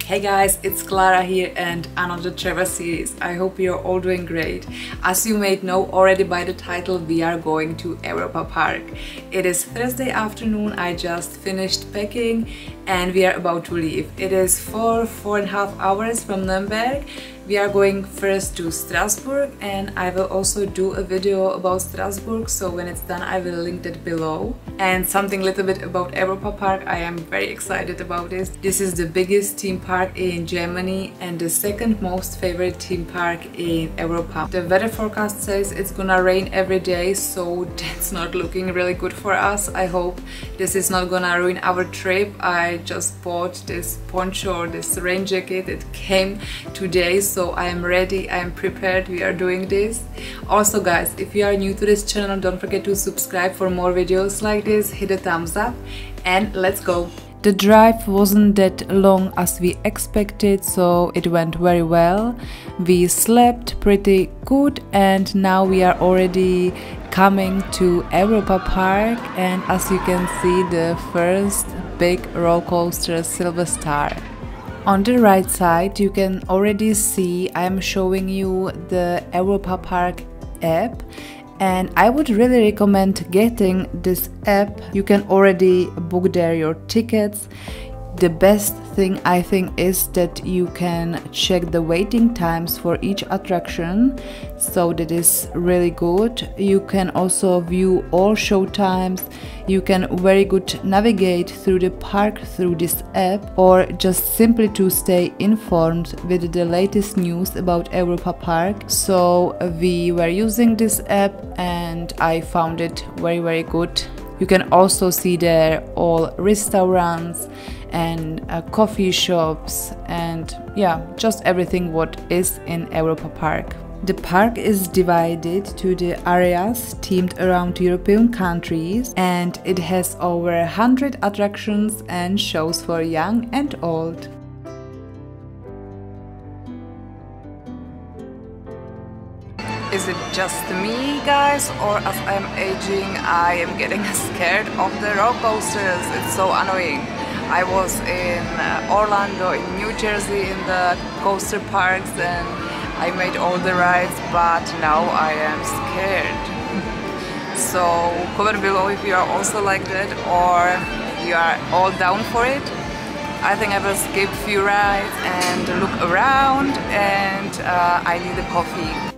Hey guys, it's Clara here and another travel series. I hope you're all doing great. As you may know already by the title, we are going to Europa-Park. It is Thursday afternoon, I just finished packing and we are about to leave. It is 4.5 hours from Nuremberg. We are going first to Strasbourg and I will also do a video about Strasbourg, so when it's done I will link that below. And something little bit about Europa-Park, I am very excited about this. This is the biggest theme park in Germany and the second most favorite theme park in Europa. The weather forecast says it's gonna rain every day, so that's not looking really good for us. I hope this is not gonna ruin our trip. I just bought this poncho, this rain jacket. It came today, so I am ready, I am prepared, we are doing this. Also guys, if you are new to this channel, don't forget to subscribe for more videos like this, hit a thumbs up and let's go. The drive wasn't that long as we expected, so it went very well. We slept pretty good and now we are already coming to Europa-Park, and as you can see, the first big roller coaster, Silver Star. On the right side you can already see I am showing you the Europa-Park app, and I would really recommend getting this app. You can already book there your tickets. The best thing I think is that you can check the waiting times for each attraction, so that is really good. You can also view all show times. You can very good navigate through the park through this app, or just simply to stay informed with the latest news about Europa-Park. So we were using this app and I found it very good. You can also see there all restaurants and coffee shops and yeah, just everything what is in Europa-Park. The park is divided to the areas themed around European countries, and it has over 100 attractions and shows for young and old. Is it just me, guys, or as I'm aging, I am getting scared of the roller coasters? It's so annoying. I was in Orlando, in New Jersey, in the coaster parks, and I made all the rides, but now I am scared. So comment below if you are also like that, or you are all down for it. I think I will skip a few rides and look around, and I need a coffee.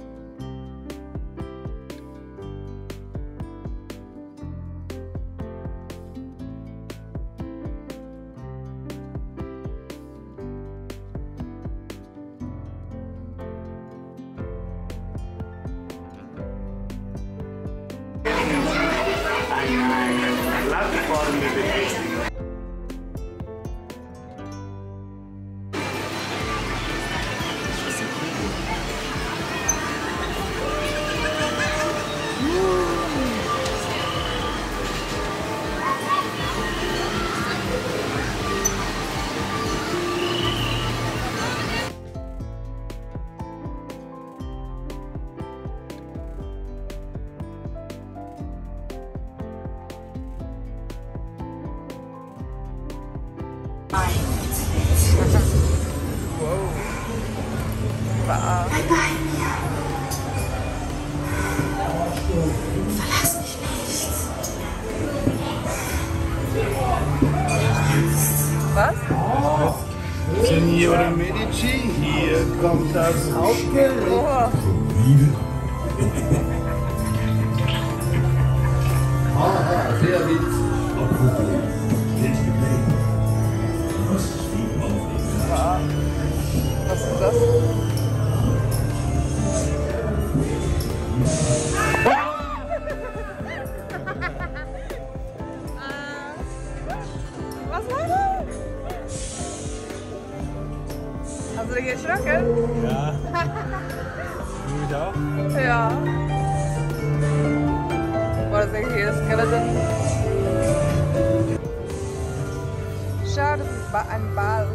Bleib bei mir. Verlass mich nicht. Was? Signore Medici, hier kommt das Hauptgericht. Oh. Sehr witzig. Was ist das? Was war das? Hast du dich erschrocken? Ja. Du mich auch? Ja. War das irgendwie ein Skeleton? Schau, das ist ein Ball.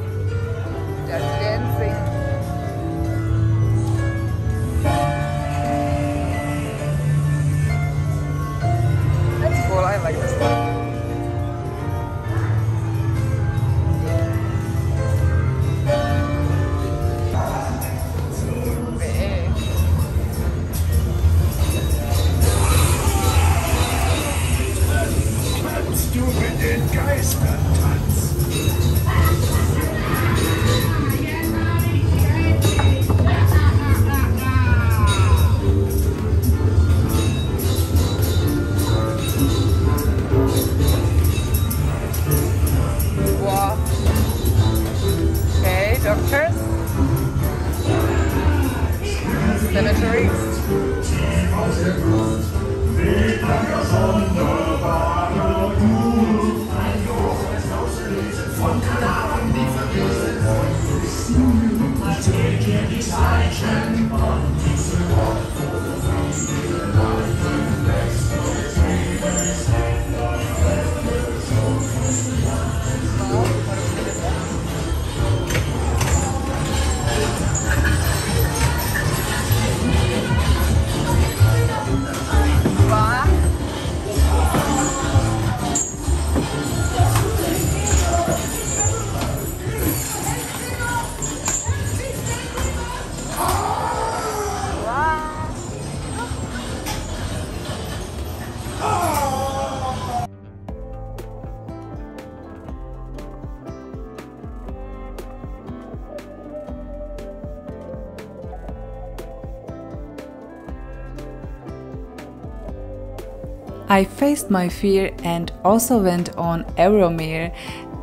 Der Dancing. That's cool, I like this one. du mit den Geistern tanzt. Wow. Okay, doctors. Cemeteries. I faced my fear and also went on Euromir.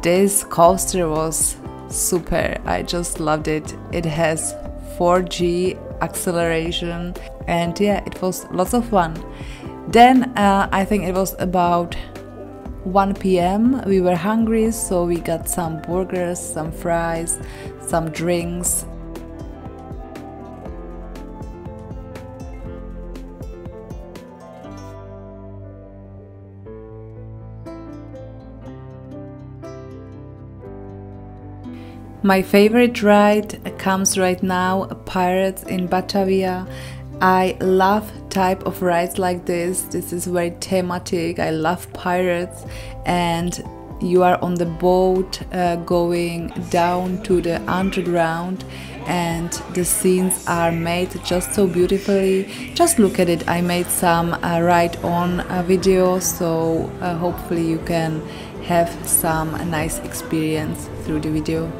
This coaster was super, I just loved it. It has 4G acceleration and yeah, it was lots of fun. Then I think it was about 1 p.m. We were hungry, so we got some burgers, some fries, some drinks. My favorite ride comes right now, Pirates in Batavia. I love type of rides like this. This is very thematic. I love pirates, and you are on the boat going down to the underground, and the scenes are made just so beautifully. Just look at it. I made some ride on video, so hopefully you can have some nice experience through the video.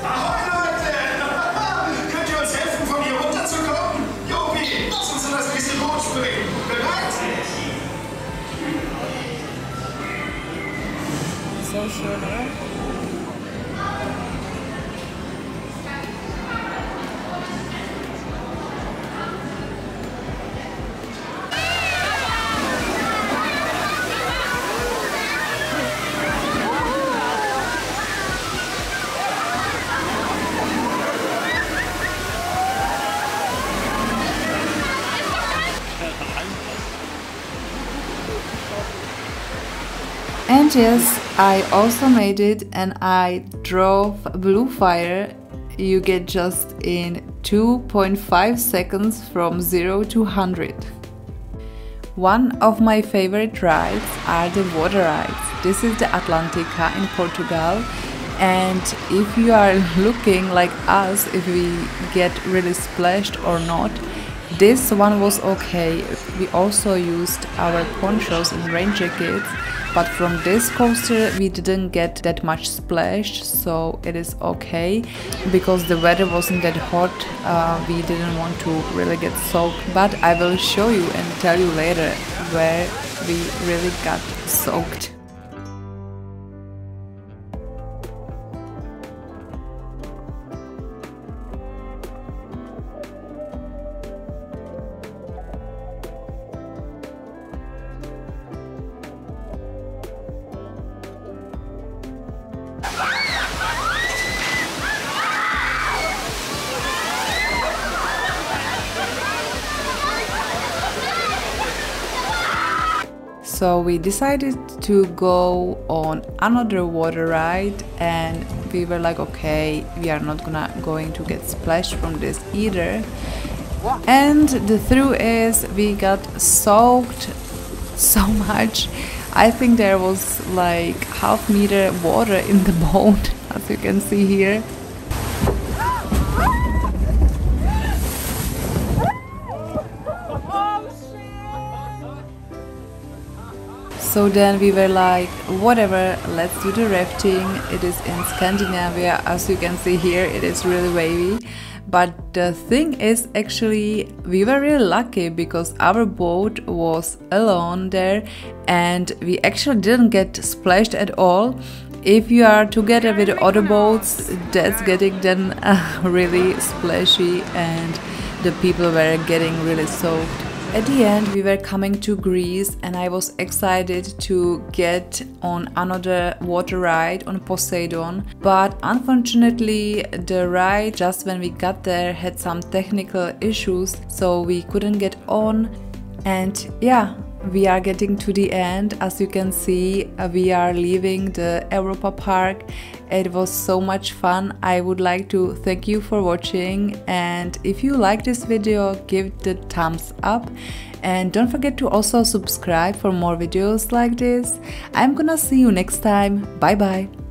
Ahoi Leute! Könnt ihr uns helfen, von hier runterzukommen? And yes, I also made it, and I drove Blue Fire. You get just in 2.5 seconds from 0 to 100. One of my favorite rides are the water rides. This is the Atlantica in Portugal, and if you are looking like us, if we get really splashed or not, this one was okay. We also used our ponchos and rain jackets, but from this coaster we didn't get that much splashed, so it is okay. Because the weather wasn't that hot, we didn't want to really get soaked, but I will show you and tell you later where we really got soaked. So we decided to go on another water ride, and we were like, okay, we are not going to get splashed from this either. And the truth is, we got soaked so much. I think there was like half meter water in the boat, as you can see here. So then we were like, whatever, let's do the rafting. It is in Scandinavia, as you can see here, it is really wavy. But the thing is, actually, we were really lucky because our boat was alone there and we actually didn't get splashed at all. If you are together with the other boats, that's getting then really splashy and the people were getting really soaked. At the end, we were coming to Greece and I was excited to get on another water ride on Poseidon, but unfortunately the ride just when we got there had some technical issues, so we couldn't get on. And yeah, we are getting to the end. As you can see, we are leaving the Europa-Park. It was so much fun. I would like to thank you for watching, and if you like this video, give the thumbs up and don't forget to also subscribe for more videos like this. I'm gonna see you next time. Bye bye.